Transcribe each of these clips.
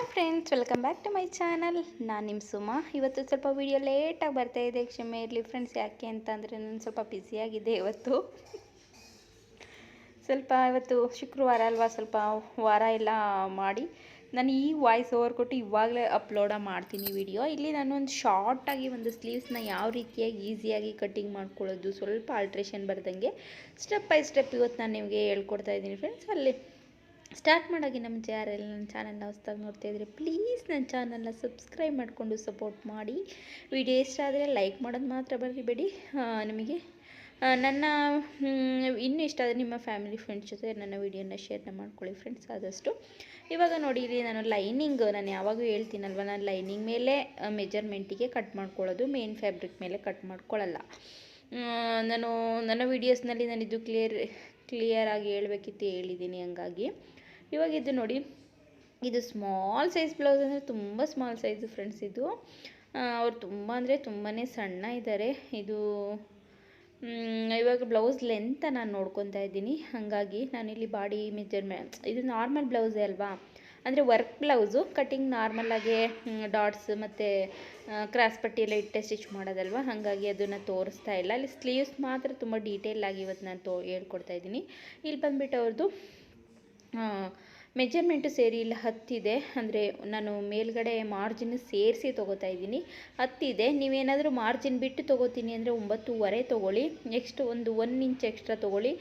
Hi friends, welcome back to my channel. ನಾನು ನಿಮ್ಮ ಸುಮಾ. ಇವತ್ತು ಸ್ವಲ್ಪ ವೀಡಿಯೋ ಲೇಟಾಗಿ ಬರ್ತಾಯಿದೆ, ಕ್ಷಮೆ ಇರಲಿ ಫ್ರೆಂಡ್ಸ್. ಯಾಕೆ ಅಂತಂದರೆ ನಾನು ಸ್ವಲ್ಪ ಬ್ಯುಸಿಯಾಗಿದ್ದೆ ಇವತ್ತು ಶುಕ್ರವಾರ ಅಲ್ವಾ, ಸ್ವಲ್ಪ ವಾರ ಎಲ್ಲ ಮಾಡಿ ನಾನು ಈ ವಾಯ್ಸ್ ಓವರ್ ಕೊಟ್ಟು ಇವಾಗಲೇ ಅಪ್ಲೋಡ ಮಾಡ್ತೀನಿ ವಿಡಿಯೋ. ಇಲ್ಲಿ ನಾನು ಒಂದು ಶಾರ್ಟಾಗಿ ಒಂದು ಸ್ಲೀವ್ಸ್ನ ಯಾವ ರೀತಿಯಾಗಿ ಈಸಿಯಾಗಿ ಕಟ್ಟಿಂಗ್ ಮಾಡ್ಕೊಳ್ಳೋದು, ಸ್ವಲ್ಪ ಆಲ್ಟ್ರೇಷನ್ ಬರ್ದಂಗೆ ಸ್ಟೆಪ್ ಬೈ ಸ್ಟೆಪ್ ಇವತ್ತು ನಾನು ನಿಮಗೆ ಹೇಳ್ಕೊಡ್ತಾ ಇದ್ದೀನಿ ಫ್ರೆಂಡ್ಸ್. ಅಲ್ಲಿ ಸ್ಟಾರ್ಟ್ ಮಾಡೋಕ್ಕೆ ನಮ್ಮ ಯಾರೆಲ್ಲ ನನ್ನ ಚಾನಲ್ನ ಹೊಸ್ದಾಗಿ ನೋಡ್ತಾಯಿದ್ರೆ ಪ್ಲೀಸ್ ನನ್ನ ಚಾನಲ್ನ ಸಬ್ಸ್ಕ್ರೈಬ್ ಮಾಡಿಕೊಂಡು ಸಪೋರ್ಟ್ ಮಾಡಿ. ವಿಡಿಯೋ ಇಷ್ಟ ಆದರೆ ಲೈಕ್ ಮಾಡೋದು ಮಾತ್ರ ಬರಿಬೇಡಿ. ನಿಮಗೆ ನನ್ನ ಇನ್ನೂ ಇಷ್ಟ ಆದರೆ ನಿಮ್ಮ ಫ್ಯಾಮಿಲಿ ಫ್ರೆಂಡ್ಸ್ ಜೊತೆ ನನ್ನ ವಿಡಿಯೋನ ಶೇರ್ನ ಮಾಡ್ಕೊಳ್ಳಿ ಫ್ರೆಂಡ್ಸ್ ಆದಷ್ಟು. ಇವಾಗ ನೋಡಿ, ಇಲ್ಲಿ ನಾನು ನಾನು ಯಾವಾಗೂ ಹೇಳ್ತೀನಲ್ವ, ನಾನು ಲೈನಿಂಗ್ ಮೇಲೆ ಮೆಜರ್ಮೆಂಟಿಗೆ ಕಟ್ ಮಾಡ್ಕೊಳ್ಳೋದು, ಮೇನ್ ಫ್ಯಾಬ್ರಿಕ್ ಮೇಲೆ ಕಟ್ ಮಾಡ್ಕೊಳ್ಳಲ್ಲ. ನಾನು ನನ್ನ ವೀಡಿಯೋಸ್ನಲ್ಲಿ ಇದು ಕ್ಲಿಯರಾಗಿ ಹೇಳಬೇಕಿತ್ತು, ಹೇಳಿದ್ದೀನಿ. ಹಂಗಾಗಿ ಇವಾಗ ಇದು ನೋಡಿ, ಇದು ಸ್ಮಾಲ್ ಸೈಜ್ ಬ್ಲೌಸ್ ಅಂದರೆ ತುಂಬ ಸ್ಮಾಲ್ ಸೈಜು ಫ್ರೆಂಡ್ಸ್. ಇದು ಅವ್ರು ತುಂಬ ಅಂದರೆ ತುಂಬಾ ಸಣ್ಣ ಇದ್ದಾರೆ. ಇದು ಇವಾಗ ಬ್ಲೌಸ್ ಲೆಂತ್ ನಾನು ನೋಡ್ಕೊತಾ ಇದ್ದೀನಿ. ಹಾಗಾಗಿ ನಾನಿಲ್ಲಿ ಬಾಡಿ ಮೆಜರ್ಮೆಂಟ್, ಇದು ನಾರ್ಮಲ್ ಬ್ಲೌಸೇ ಅಲ್ವಾ, ಅಂದರೆ ವರ್ಕ್ ಬ್ಲೌಸು, ಕಟ್ಟಿಂಗ್ ನಾರ್ಮಲಾಗೆ ಡಾಟ್ಸ್ ಮತ್ತು ಕ್ರಾಸ್ ಪಟ್ಟಿಯೆಲ್ಲ ಇಟ್ಟೆ ಸ್ಟಿಚ್ ಮಾಡೋದಲ್ವ. ಹಾಗಾಗಿ ಅದನ್ನು ತೋರಿಸ್ತಾ ಇಲ್ಲ. ಅಲ್ಲಿ ಸ್ಲೀವ್ಸ್ ಮಾತ್ರ ತುಂಬ ಡೀಟೇಲಾಗಿ ಇವತ್ತು ನಾನು ಹೇಳ್ಕೊಡ್ತಾ ಇದ್ದೀನಿ. ಇಲ್ಲಿ ಬಂದುಬಿಟ್ಟು ಅವ್ರದ್ದು ಮೆಜರ್ಮೆಂಟು ಸೇರಿ ಇಲ್ಲ 10 ಇದೆ. ಅಂದರೆ ನಾನು ಮೇಲ್ಗಡೆ ಮಾರ್ಜಿನ್ ಸೇರಿಸಿ ತೊಗೋತಾ ಇದ್ದೀನಿ. 10 ಇದೆ. ನೀವೇನಾದರೂ ಮಾರ್ಜಿನ್ ಬಿಟ್ಟು ತೊಗೋತೀನಿ ಅಂದರೆ 9.5 ತೊಗೊಳ್ಳಿ. ನೆಕ್ಸ್ಟ್ ಒಂದು 1 ಇಂಚ್ ಎಕ್ಸ್ಟ್ರಾ ತೊಗೊಳ್ಳಿ,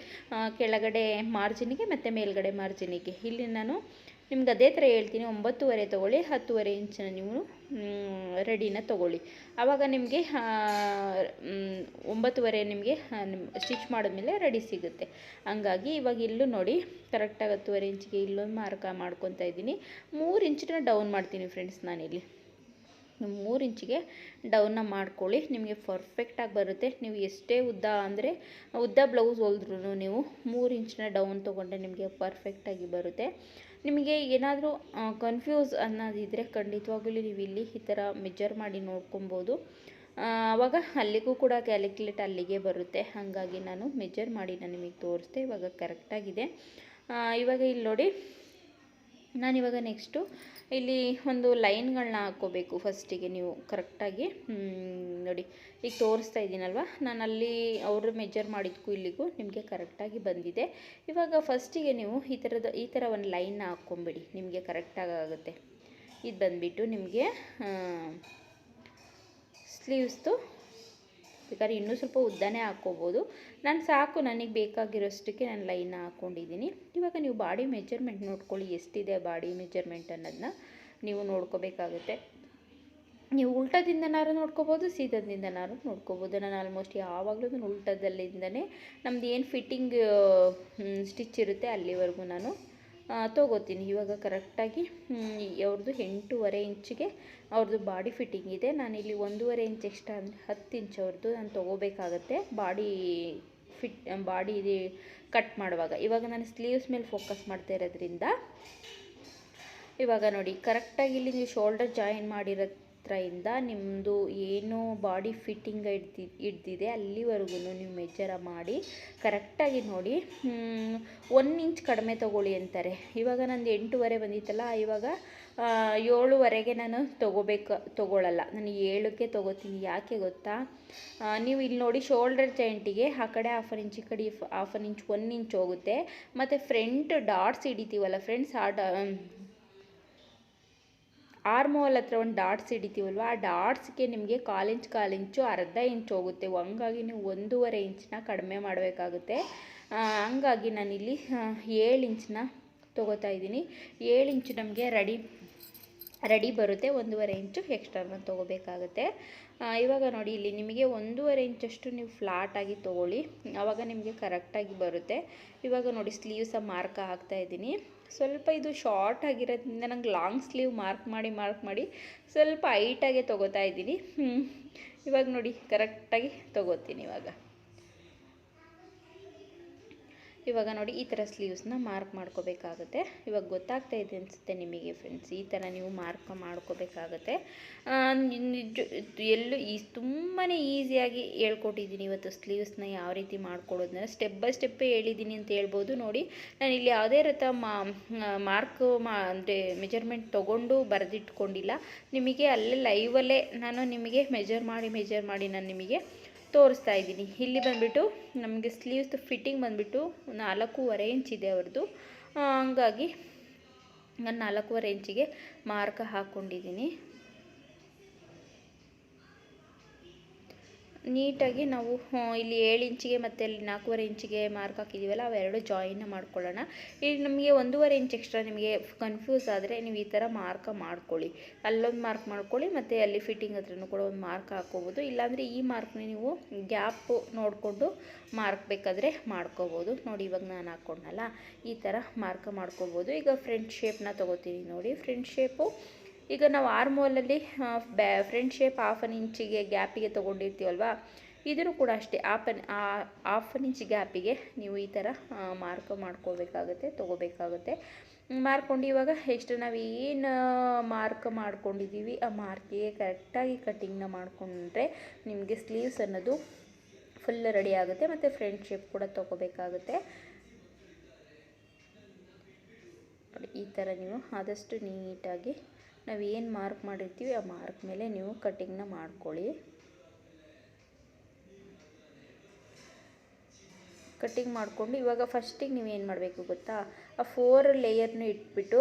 ಕೆಳಗಡೆ ಮಾರ್ಜಿನಿಗೆ ಮತ್ತು ಮೇಲ್ಗಡೆ ಮಾರ್ಜಿನಿಗೆ. ಇಲ್ಲಿ ನಾನು ನಿಮ್ಗೆ ಅದೇ ಥರ ಹೇಳ್ತೀನಿ, 9.5 ತೊಗೊಳ್ಳಿ, 10.5 ಇಂಚನ್ನ ನೀವು ರೆಡಿನ ತೊಗೊಳ್ಳಿ. ಆವಾಗ ನಿಮಗೆ 9.5 ನಿಮಗೆ ಸ್ಟಿಚ್ ಮಾಡಿದ್ಮೇಲೆ ರೆಡಿ ಸಿಗುತ್ತೆ. ಹಂಗಾಗಿ ಇವಾಗ ಇಲ್ಲೂ ನೋಡಿ, ಕರೆಕ್ಟಾಗಿ 10.5 ಇಂಚಿಗೆ ಇಲ್ಲೊಂದು ಮಾರ್ಕ ಮಾಡ್ಕೊತಾ ಇದ್ದೀನಿ. 3 ಇಂಚನ್ನ ಡೌನ್ ಮಾಡ್ತೀನಿ ಫ್ರೆಂಡ್ಸ್. ನಾನಿಲ್ಲಿ 3 ಇಂಚಿಗೆ ಡೌನ್ನ ಮಾಡ್ಕೊಳ್ಳಿ, ನಿಮಗೆ ಪರ್ಫೆಕ್ಟಾಗಿ ಬರುತ್ತೆ. ನೀವು ಎಷ್ಟೇ ಉದ್ದ ಬ್ಲೌಸ್ ಹೊಲಿದ್ರೂ ನೀವು 3 ಇಂಚನ್ನ ಡೌನ್ ತೊಗೊಂಡ್ರೆ ನಿಮಗೆ ಪರ್ಫೆಕ್ಟಾಗಿ ಬರುತ್ತೆ. ನಿಮಗೆ ಏನಾದರೂ ಕನ್ಫ್ಯೂಸ್ ಅನ್ನೋದಿದ್ದರೆ ಖಂಡಿತವಾಗಲೂ ನೀವು ಇಲ್ಲಿ ಈ ಥರ ಮೆಜರ್ ಮಾಡಿ ನೋಡ್ಕೊಬೋದು. ಆವಾಗ ಅಲ್ಲಿಗೂ ಕೂಡ ಕ್ಯಾಲ್ಕುಲೇಟ್ ಅಲ್ಲಿಗೆ ಬರುತ್ತೆ. ಹಾಗಾಗಿ ನಾನು ಮೆಜರ್ ಮಾಡಿ ನಾನು ನಿಮಗೆ ತೋರಿಸ್ದೆ. ಇವಾಗ ಕರೆಕ್ಟಾಗಿದೆ. ಇವಾಗ ಇಲ್ಲಿ ನೋಡಿ, ನಾನಿವಾಗ ನೆಕ್ಸ್ಟು ಇಲ್ಲಿ ಒಂದು ಲೈನ್ಗಳನ್ನ ಹಾಕ್ಕೋಬೇಕು ಫಸ್ಟಿಗೆ. ನೀವು ಕರೆಕ್ಟಾಗಿ ನೋಡಿ, ಈಗ ತೋರಿಸ್ತಾ ಇದ್ದೀನಲ್ವ, ನಾನು ಅಲ್ಲಿ ಅವರು ಮೆಜರ್ ಮಾಡಿದ್ದಕ್ಕೂ ಇಲ್ಲಿಗೂ ನಿಮಗೆ ಕರೆಕ್ಟಾಗಿ ಬಂದಿದೆ. ಇವಾಗ ಫಸ್ಟಿಗೆ ನೀವು ಈ ಥರ ಒಂದು ಲೈನ್ನ ಹಾಕ್ಕೊಂಬಿಡಿ, ನಿಮಗೆ ಕರೆಕ್ಟಾಗಿ ಆಗುತ್ತೆ. ಇದು ಬಂದುಬಿಟ್ಟು ನಿಮಗೆ ಸ್ಲೀವ್ಸ್ದು ಬೇಕಾದ್ರೆ ಇನ್ನೂ ಸ್ವಲ್ಪ ಉದ್ದನೇ ಹಾಕ್ಕೋಬೋದು. ನಾನು ಸಾಕು, ನನಗೆ ಬೇಕಾಗಿರೋಷ್ಟಕ್ಕೆ ನಾನು ಲೈನ್ನ ಹಾಕ್ಕೊಂಡಿದ್ದೀನಿ. ಇವಾಗ ನೀವು ಬಾಡಿ ಮೆಜರ್ಮೆಂಟ್ ನೋಡ್ಕೊಳ್ಳಿ, ಎಷ್ಟಿದೆ ಬಾಡಿ ಮೆಜರ್ಮೆಂಟ್ ಅನ್ನೋದನ್ನ ನೀವು ನೋಡ್ಕೋಬೇಕಾಗುತ್ತೆ. ನೀವು ಉಲ್ಟದಿಂದನಾರು ನೋಡ್ಕೋಬೋದು, ಸೀದದಿಂದನಾರು ನೋಡ್ಕೋಬೋದು. ನಾನು ಆಲ್ಮೋಸ್ಟ್ ಯಾವಾಗಲೂ ಉಲ್ಟದಲ್ಲಿಂದನೇ ನಮ್ದು ಏನು ಫಿಟ್ಟಿಂಗ್ ಸ್ಟಿಚ್ ಇರುತ್ತೆ ಅಲ್ಲಿವರೆಗೂ ನಾನು ತೊಗೋತೀನಿ. ಇವಾಗ ಕರೆಕ್ಟಾಗಿ ಅವ್ರದ್ದು 8.5 ಇಂಚಿಗೆ ಅವ್ರದ್ದು ಬಾಡಿ ಫಿಟ್ಟಿಂಗ್ ಇದೆ. ನಾನಿಲ್ಲಿ 1.5 ಇಂಚ್ ಎಕ್ಸ್ಟ್ರಾ ಅಂದರೆ 10 ಇಂಚ್ ಅವ್ರದ್ದು ನಾನು ತೊಗೋಬೇಕಾಗತ್ತೆ ಬಾಡಿ ಕಟ್ ಮಾಡುವಾಗ. ಇವಾಗ ನಾನು ಸ್ಲೀವ್ಸ್ ಮೇಲೆ ಫೋಕಸ್ ಮಾಡ್ತಾ ಇರೋದ್ರಿಂದ ಇವಾಗ ನೋಡಿ, ಕರೆಕ್ಟಾಗಿ ಇಲ್ಲಿ ನೀವು ಶೋಲ್ಡರ್ ಜಾಯಿನ್ ಮಾಡಿರೋ ಹತ್ರದಿಂದ ನಿಮ್ಮದು ಏನು ಬಾಡಿ ಫಿಟ್ಟಿಂಗ್ ಹಿಡ್ದಿದೆ ಅಲ್ಲಿವರೆಗೂ ನೀವು ಮೆಜರ ಮಾಡಿ ಕರೆಕ್ಟಾಗಿ ನೋಡಿ. 1 ಇಂಚ್ ಕಡಿಮೆ ತೊಗೊಳ್ಳಿ ಅಂತಾರೆ. ಇವಾಗ ನಂದು 8.5 ಬಂದಿತ್ತಲ್ಲ, ಇವಾಗ 7.5ಗೆ ನಾನು ತೊಗೊಳ್ಳಲ್ಲ, ನಾನು 7ಕ್ಕೆ ತೊಗೋತೀನಿ. ಯಾಕೆ ಗೊತ್ತಾ, ನೀವು ಇಲ್ಲಿ ನೋಡಿ, ಶೋಲ್ಡರ್ ಜಾಯಿಂಟಿಗೆ ಆ ಕಡೆ 1/2 ಇಂಚ್, ಈ ಕಡೆ 1/2 ಇಂಚ್, 1 ಇಂಚ್ ಹೋಗುತ್ತೆ. ಮತ್ತು ಫ್ರಂಟ್ ಡಾಟ್ಸ್ ಹಿಡಿತೀವಲ್ಲ ಫ್ರೆಂಡ್ಸ್, ಆರ್ಮೋಲ್ ಹತ್ರ ಒಂದು ಡಾಟ್ಸ್ ಹಿಡಿತೀವಲ್ವ, ಆ ಡಾಟ್ಸ್ಗೆ ನಿಮಗೆ 1/4 ಇಂಚು, ಅರ್ಧ ಇಂಚ್ ಹೋಗುತ್ತೆ. ಹಂಗಾಗಿ ನೀವು 1.5 ಇಂಚನ್ನ ಕಡಿಮೆ ಮಾಡಬೇಕಾಗುತ್ತೆ. ಹಂಗಾಗಿ ನಾನಿಲ್ಲಿ 7 ಇಂಚನ್ನ ತೊಗೋತಾ ಇದ್ದೀನಿ. 7 ಇಂಚು ನಮಗೆ ರೆಡಿ ಬರುತ್ತೆ. 1.5 ಇಂಚು ಎಕ್ಸ್ಟ್ರಾನ ತೊಗೋಬೇಕಾಗುತ್ತೆ. ಇವಾಗ ನೋಡಿ, ಇಲ್ಲಿ ನಿಮಗೆ 1.5 ಇಂಚಷ್ಟು ನೀವು ಫ್ಲಾಟಾಗಿ ತೊಗೊಳ್ಳಿ, ಆವಾಗ ನಿಮಗೆ ಕರೆಕ್ಟಾಗಿ ಬರುತ್ತೆ. ಇವಾಗ ನೋಡಿ, ಸ್ಲೀವ್ಸ ಮಾರ್ಕ್ ಹಾಕ್ತಾಯಿದ್ದೀನಿ. ಸ್ವಲ್ಪ ಇದು ಶಾರ್ಟ್ ಆಗಿರೋದ್ರಿಂದ ನಂಗೆ ಲಾಂಗ್ ಸ್ಲೀವ್ ಮಾರ್ಕ್ ಮಾಡಿ ಸ್ವಲ್ಪ ಹೈಟಾಗೆ ತೊಗೋತಾ ಇದ್ದೀನಿ. ಇವಾಗ ನೋಡಿ, ಕರೆಕ್ಟಾಗಿ ತೊಗೋತೀನಿ. ಇವಾಗ ನೋಡಿ ಈ ಥರ ಸ್ಲೀವ್ಸ್ನ ಮಾರ್ಕ್ ಮಾಡ್ಕೋಬೇಕಾಗುತ್ತೆ. ಇವಾಗ ಗೊತ್ತಾಗ್ತಾ ಇದೆ ಅನಿಸುತ್ತೆ ನಿಮಗೆ ಫ್ರೆಂಡ್ಸ್, ಈ ಥರ ನೀವು ಮಾರ್ಕ್ ಮಾಡ್ಕೋಬೇಕಾಗುತ್ತೆ. ಎಲ್ಲೂ ತುಂಬಾ ಈಸಿಯಾಗಿ ಹೇಳ್ಕೊಟ್ಟಿದ್ದೀನಿ ಇವತ್ತು ಸ್ಲೀವ್ಸ್ನ ಯಾವ ರೀತಿ ಮಾಡ್ಕೊಳ್ಳೋದನ್ನ ಸ್ಟೆಪ್ ಬೈ ಸ್ಟೆಪ್ಪೇ ಹೇಳಿದ್ದೀನಿ ಅಂತ ಹೇಳ್ಬೋದು. ನೋಡಿ ನಾನು ಇಲ್ಲಿ ಯಾವುದೇ ರೀತಿ ಮಾರ್ಕ್ ಅಂದರೆ ಮೆಜರ್ಮೆಂಟ್ ತೊಗೊಂಡು ಬರೆದಿಟ್ಕೊಂಡಿಲ್ಲ, ನಿಮಗೆ ಅಲ್ಲೇ ಲೈವಲ್ಲೇ ನಾನು ನಿಮಗೆ ಮೆಜರ್ ಮಾಡಿ ನಾನು ನಿಮಗೆ ತೋರಿಸ್ತಾ ಇದ್ದೀನಿ. ಇಲ್ಲಿ ಬಂದುಬಿಟ್ಟು ನಮಗೆ ಸ್ಲೀವ್ಸ್ ಫಿಟ್ಟಿಂಗ್ ಬಂದುಬಿಟ್ಟು 4.5 ಇಂಚ್ ಇದೆ ಅವ್ರದ್ದು. ಹಂಗಾಗಿ ನಾನು 4.5 ಇಂಚಿಗೆ ಮಾರ್ಕ್ ಹಾಕ್ಕೊಂಡಿದ್ದೀನಿ. ನೀಟಾಗಿ ನಾವು ಇಲ್ಲಿ 7 ಇಂಚಿಗೆ ಮತ್ತು ಇಲ್ಲಿ 4.5 ಇಂಚಿಗೆ ಮಾರ್ಕ್ ಹಾಕಿದ್ದೀವಲ್ಲ, ಅವೆರಡು ಜಾಯಿನ್ನ ಮಾಡ್ಕೊಳ್ಳೋಣ. ಈಗ ನಮಗೆ 1.5 ಇಂಚ್ ಎಕ್ಸ್ಟ್ರಾ ನಿಮಗೆ ಕನ್ಫ್ಯೂಸ್ ಆದರೆ ನೀವು ಈ ಥರ ಮಾರ್ಕ್ ಮಾಡ್ಕೊಳ್ಳಿ, ಅಲ್ಲೊಂದು ಮಾರ್ಕ್ ಮಾಡ್ಕೊಳ್ಳಿ ಮತ್ತು ಅಲ್ಲಿ ಫಿಟ್ಟಿಂಗ್ ಹತ್ರನೂ ಕೂಡ ಒಂದು ಮಾರ್ಕ್ ಹಾಕ್ಕೋಬೋದು. ಇಲ್ಲಾಂದರೆ ಈ ಮಾರ್ಕ್ನ ನೀವು ಗ್ಯಾಪ್ ನೋಡಿಕೊಂಡು ಮಾರ್ಕ್ ಬೇಕಾದರೆ ಮಾಡ್ಕೋಬೋದು. ನೋಡಿ ಇವಾಗ ನಾನು ಹಾಕ್ಕೊಂಡಲ್ಲ, ಈ ಥರ ಮಾರ್ಕ್ ಮಾಡ್ಕೋಬೋದು. ಈಗ ಫ್ರಂಟ್ ಶೇಪ್ನ ತೊಗೋತೀನಿ. ನೋಡಿ ಫ್ರಂಟ್ ಶೇಪು ಈಗ ನಾವು ಆರ್ಮೋಲಲ್ಲಿ ಫ್ರಂಟ್ ಶೇಪ್ 1/2 ಇಂಚಿಗೆ ಗ್ಯಾಪಿಗೆ ತೊಗೊಂಡಿರ್ತೀವಲ್ವ, ಇದನ್ನು ಕೂಡ ಅಷ್ಟೇ 1/2 ಇಂಚ್ ಗ್ಯಾಪಿಗೆ ನೀವು ಈ ಥರ ಮಾರ್ಕ್ ತೊಗೋಬೇಕಾಗುತ್ತೆ. ಮಾಡ್ಕೊಂಡು ಇವಾಗ ಎಷ್ಟು ನಾವು ಏನು ಮಾರ್ಕ್ ಮಾಡ್ಕೊಂಡಿದ್ದೀವಿ ಆ ಮಾರ್ಕಿಗೆ ಕರೆಕ್ಟಾಗಿ ಕಟ್ಟಿಂಗ್ನ ಮಾಡಿಕೊಂಡ್ರೆ ನಿಮಗೆ ಸ್ಲೀವ್ಸ್ ಅನ್ನೋದು ಫುಲ್ ರೆಡಿ ಆಗುತ್ತೆ. ಮತ್ತು ಫ್ರಂಟ್ ಶೇಪ್ ಕೂಡ ತೊಗೋಬೇಕಾಗುತ್ತೆ. ನೋಡಿ ಈ ಥರ ನೀವು ಆದಷ್ಟು ನೀಟಾಗಿ ನಾವು ಏನು ಮಾರ್ಕ್ ಮಾಡಿರ್ತೀವಿ ಆ ಮಾರ್ಕ್ ಮೇಲೆ ನೀವು ಕಟ್ಟಿಂಗ್ನ ಮಾಡ್ಕೊಳ್ಳಿ. ಕಟ್ಟಿಂಗ್ ಮಾಡಿಕೊಂಡು ಇವಾಗ ಫಸ್ಟಿಗೆ ನೀವು ಏನು ಮಾಡಬೇಕು ಗೊತ್ತಾ, ಆ 4 ಲೇಯರ್ನು ಇಟ್ಬಿಟ್ಟು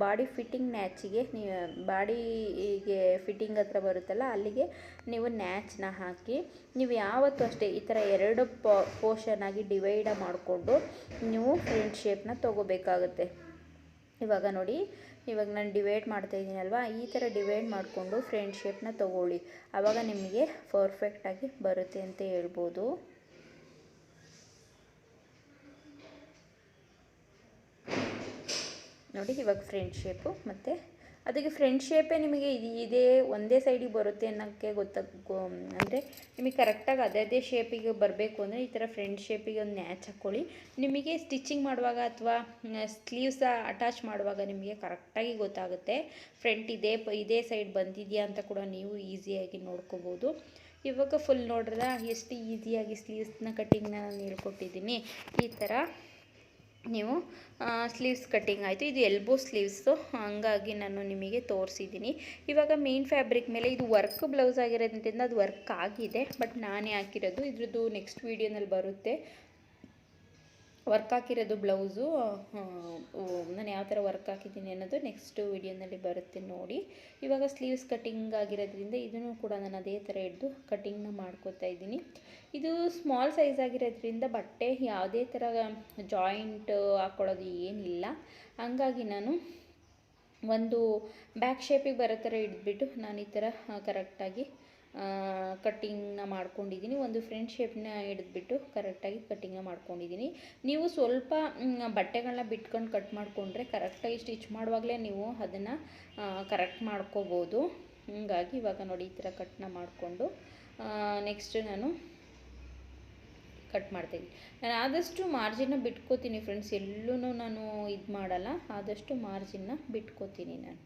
ಬಾಡಿ ಫಿಟ್ಟಿಂಗ್ ನ್ಯಾಚಿಗೆ ನೀವು ಬಾಡಿಗೆ ಫಿಟ್ಟಿಂಗ್ ಹತ್ರ ಬರುತ್ತಲ್ಲ ಅಲ್ಲಿಗೆ ನೀವು ನ್ಯಾಚನ್ನ ಹಾಕಿ, ನೀವು ಯಾವತ್ತೂ ಅಷ್ಟೇ ಈ ಥರ 2 ಪೋರ್ಷನ್ ಆಗಿ ಡಿವೈಡ್ ಮಾಡಿಕೊಂಡು ನೀವು ಫ್ರಂಟ್ ಶೇಪ್ನ ತೊಗೋಬೇಕಾಗುತ್ತೆ. ಇವಾಗ ನೋಡಿ ಇವಾಗ ನಾನು ಡಿವೈಡ್ ಮಾಡ್ತಾಯಿದ್ದೀನಲ್ವ, ಈ ಥರ ಡಿವೈಡ್ ಮಾಡಿಕೊಂಡು ಫ್ರಂಟ್ ಶೇಪ್ನ ತೊಗೊಳ್ಳಿ, ಆವಾಗ ನಿಮಗೆ ಪರ್ಫೆಕ್ಟಾಗಿ ಬರುತ್ತೆ ಅಂತ ಹೇಳ್ಬೋದು. ನೋಡಿ ಇವಾಗ ಫ್ರಂಟ್ ಶೇಪು ಮತ್ತು ಅದಕ್ಕೆ ಫ್ರಂಟ್ ಶೇಪೇ ನಿಮಗೆ ಇದೇ ಒಂದೇ ಸೈಡಿಗೆ ಬರುತ್ತೆ ಅನ್ನೋಕ್ಕೆ ಅಂದರೆ ನಿಮಗೆ ಕರೆಕ್ಟಾಗಿ ಅದೇ ಶೇಪಿಗೆ ಬರಬೇಕು ಅಂದರೆ ಈ ಥರ ಫ್ರಂಟ್ ಶೇಪಿಗೆ ಒಂದು ನ್ಯಾಚ್ ಹಾಕ್ಕೊಳ್ಳಿ. ನಿಮಗೆ ಸ್ಟಿಚಿಂಗ್ ಮಾಡುವಾಗ ಅಥವಾ ಸ್ಲೀವ್ಸ ಅಟ್ಯಾಚ್ ಮಾಡುವಾಗ ನಿಮಗೆ ಕರೆಕ್ಟಾಗಿ ಗೊತ್ತಾಗುತ್ತೆ ಫ್ರಂಟ್ ಇದೇ ಸೈಡ್ ಬಂದಿದೆಯಾ ಅಂತ ಕೂಡ ನೀವು ಈಸಿಯಾಗಿ ನೋಡ್ಕೋಬೋದು. ಇವಾಗ ಫುಲ್ ನೋಡ್ರಲ್ಲ ಎಷ್ಟು ಈಸಿಯಾಗಿ ಸ್ಲೀವ್ಸ್ನ ಕಟ್ಟಿಂಗ್ನ ನಾನು ಹೇಳ್ಕೊಟ್ಟಿದ್ದೀನಿ. ಈ ಥರ ನೀವು ಸ್ಲೀವ್ಸ್ ಕಟ್ಟಿಂಗ್ ಆಯಿತು. ಇದು ಎಲ್ಬೋ ಸ್ಲೀವ್ಸು, ಹಂಗಾಗಿ ನಾನು ನಿಮಗೆ ತೋರಿಸಿದ್ದೀನಿ. ಇವಾಗ ಮೇನ್ ಫ್ಯಾಬ್ರಿಕ್ ಮೇಲೆ ಇದು ವರ್ಕ್ ಬ್ಲೌಸ್ ಆಗಿರೋದ್ರಿಂದ ಅದು ವರ್ಕ್ ಆಗಿದೆ, ಬಟ್ ನಾನೇ ಹಾಕಿರೋದು. ಇದ್ರದ್ದು ನೆಕ್ಸ್ಟ್ ವೀಡಿಯೋನಲ್ಲಿ ಬರುತ್ತೆ ವರ್ಕ್ ಹಾಕಿರೋದು ಬ್ಲೌಸು. ನಾನು ಯಾವ ಥರ ವರ್ಕ್ ಹಾಕಿದ್ದೀನಿ ಅನ್ನೋದು ನೆಕ್ಸ್ಟ್ ವೀಡಿಯೋನಲ್ಲಿ ಬರುತ್ತೆ ನೋಡಿ. ಇವಾಗ ಸ್ಲೀವ್ಸ್ ಕಟ್ಟಿಂಗ್ ಆಗಿರೋದ್ರಿಂದ ಇದನ್ನು ಕೂಡ ನಾನು ಅದೇ ಥರ ಹಿಡಿದು ಕಟ್ಟಿಂಗ್ನ ಮಾಡ್ಕೋತಾ ಇದ್ದೀನಿ. ಇದು ಸ್ಮಾಲ್ ಸೈಜ್ ಆಗಿರೋದ್ರಿಂದ ಬಟ್ಟೆ ಯಾವುದೇ ಥರ ಜಾಯಿಂಟ್ ಹಾಕ್ಕೊಳ್ಳೋದು ಏನಿಲ್ಲ, ಹಂಗಾಗಿ ನಾನು ಒಂದು ಬ್ಯಾಕ್ ಶೇಪಿಗೆ ಬರೋ ಥರ ಹಿಡಿದ್ಬಿಟ್ಟು ನಾನು ಈ ಥರ ಕರೆಕ್ಟಾಗಿ ಕಟ್ಟಿಂಗ್ನ ಮಾಡ್ಕೊಂಡಿದ್ದೀನಿ. ಒಂದು ಫ್ರಂಟ್ ಶೇಪ್ನ ಹಿಡಿದ್ಬಿಟ್ಟು ಕರೆಕ್ಟಾಗಿ ಕಟ್ಟಿಂಗ್ನ ಮಾಡ್ಕೊಂಡಿದ್ದೀನಿ. ನೀವು ಸ್ವಲ್ಪ ಬಟ್ಟೆಗಳನ್ನ ಬಿಟ್ಕೊಂಡು ಕಟ್ ಮಾಡಿಕೊಂಡ್ರೆ ಕರೆಕ್ಟಾಗಿ ಸ್ಟಿಚ್ ಮಾಡುವಾಗಲೇ ನೀವು ಅದನ್ನು ಕರೆಕ್ಟ್ ಮಾಡ್ಕೋಬೋದು. ಹೀಗಾಗಿ ಇವಾಗ ನೋಡಿ ಈ ಥರ ಕಟ್ನ ಮಾಡಿಕೊಂಡು ನೆಕ್ಸ್ಟ್ ನಾನು ಕಟ್ ಮಾಡ್ತೀನಿ. ನಾನು ಆದಷ್ಟು ಮಾರ್ಜಿನ್ನ ಬಿಟ್ಕೋತೀನಿ ಫ್ರೆಂಡ್ಸ್, ಎಲ್ಲೂ ನಾನು ಇದು ಮಾಡಲ್ಲ, ಆದಷ್ಟು ಮಾರ್ಜಿನ್ನ ಬಿಟ್ಕೋತೀನಿ ನಾನು.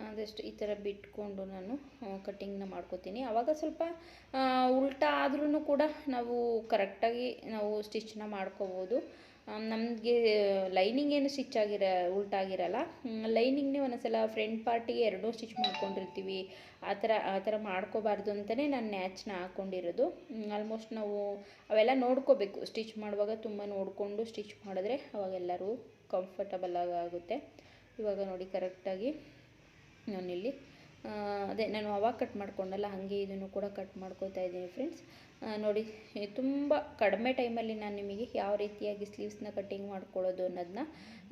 ಆದಷ್ಟು ಈ ಥರ ಬಿಟ್ಕೊಂಡು ನಾನು ಕಟ್ಟಿಂಗ್ನ ಮಾಡ್ಕೋತೀನಿ. ಆವಾಗ ಸ್ವಲ್ಪ ಉಲ್ಟಾ ಆದ್ರೂ ಕೂಡ ನಾವು ಕರೆಕ್ಟಾಗಿ ನಾವು ಸ್ಟಿಚ್ನ ಮಾಡ್ಕೋಬೋದು. ನಮಗೆ ಲೈನಿಂಗ್ ಏನು ಸ್ಟಿಚ್ ಉಲ್ಟಾಗಿರಲ್ಲ. ಲೈನಿಂಗ್ನೇ ಒಂದೊಂದ್ಸಲ ಫ್ರಂಟ್ ಪಾರ್ಟಿಗೆ 2 ಸ್ಟಿಚ್ ಮಾಡ್ಕೊಂಡಿರ್ತೀವಿ, ಆ ಥರ ಮಾಡ್ಕೋಬಾರ್ದು ಅಂತಲೇ ನಾನು ನ್ಯಾಚ್ನ ಹಾಕ್ಕೊಂಡಿರೋದು. ಆಲ್ಮೋಸ್ಟ್ ನಾವು ಅವೆಲ್ಲ ನೋಡ್ಕೋಬೇಕು, ಸ್ಟಿಚ್ ಮಾಡುವಾಗ ತುಂಬ ನೋಡಿಕೊಂಡು ಸ್ಟಿಚ್ ಮಾಡಿದ್ರೆ ಅವಾಗೆಲ್ಲರೂ ಕಂಫರ್ಟಬಲ್ ಆಗುತ್ತೆ. ಇವಾಗ ನೋಡಿ ಕರೆಕ್ಟಾಗಿ ನಾನಿಲ್ಲಿ ನಾನು ಅವಾಗ ಕಟ್ ಮಾಡ್ಕೊಂಡಲ್ಲ ಹಾಗೆ ಇದನ್ನು ಕೂಡ ಕಟ್ ಮಾಡ್ಕೋತಾ ಇದ್ದೀನಿ ಫ್ರೆಂಡ್ಸ್. ನೋಡಿ ತುಂಬ ಕಡಿಮೆ ಟೈಮಲ್ಲಿ ನಾನು ನಿಮಗೆ ಯಾವ ರೀತಿಯಾಗಿ ಸ್ಲೀವ್ಸ್ನ ಕಟ್ಟಿಂಗ್ ಮಾಡ್ಕೊಳ್ಳೋದು ಅನ್ನೋದನ್ನ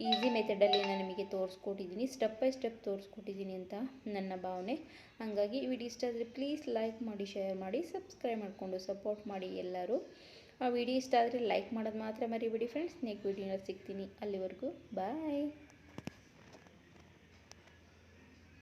ಈಸಿ ಮೆಥಡಲ್ಲಿ ನಾನು ನಿಮಗೆ ತೋರಿಸ್ಕೊಟ್ಟಿದ್ದೀನಿ, ಸ್ಟೆಪ್ ಬೈ ಸ್ಟೆಪ್ ತೋರಿಸ್ಕೊಟ್ಟಿದ್ದೀನಿ ಅಂತ ನನ್ನ ಭಾವನೆ. ಹಾಗಾಗಿ ಈ ವಿಡಿಯೋ ಇಷ್ಟ ಆದರೆ ಪ್ಲೀಸ್ ಲೈಕ್ ಮಾಡಿ, ಶೇರ್ ಮಾಡಿ, ಸಬ್ಸ್ಕ್ರೈಬ್ ಮಾಡಿಕೊಂಡು ಸಪೋರ್ಟ್ ಮಾಡಿ ಎಲ್ಲರೂ. ಆ ವಿಡಿಯೋ ಇಷ್ಟ ಆದರೆ ಲೈಕ್ ಮಾಡೋದು ಮಾತ್ರ ಮರಿಬೇಡಿ ಫ್ರೆಂಡ್ಸ್. ನೆಕ್ಸ್ಟ್ ವಿಡಿಯೋನ ಸಿಗ್ತೀನಿ, ಅಲ್ಲಿವರೆಗೂ ಬಾಯ್.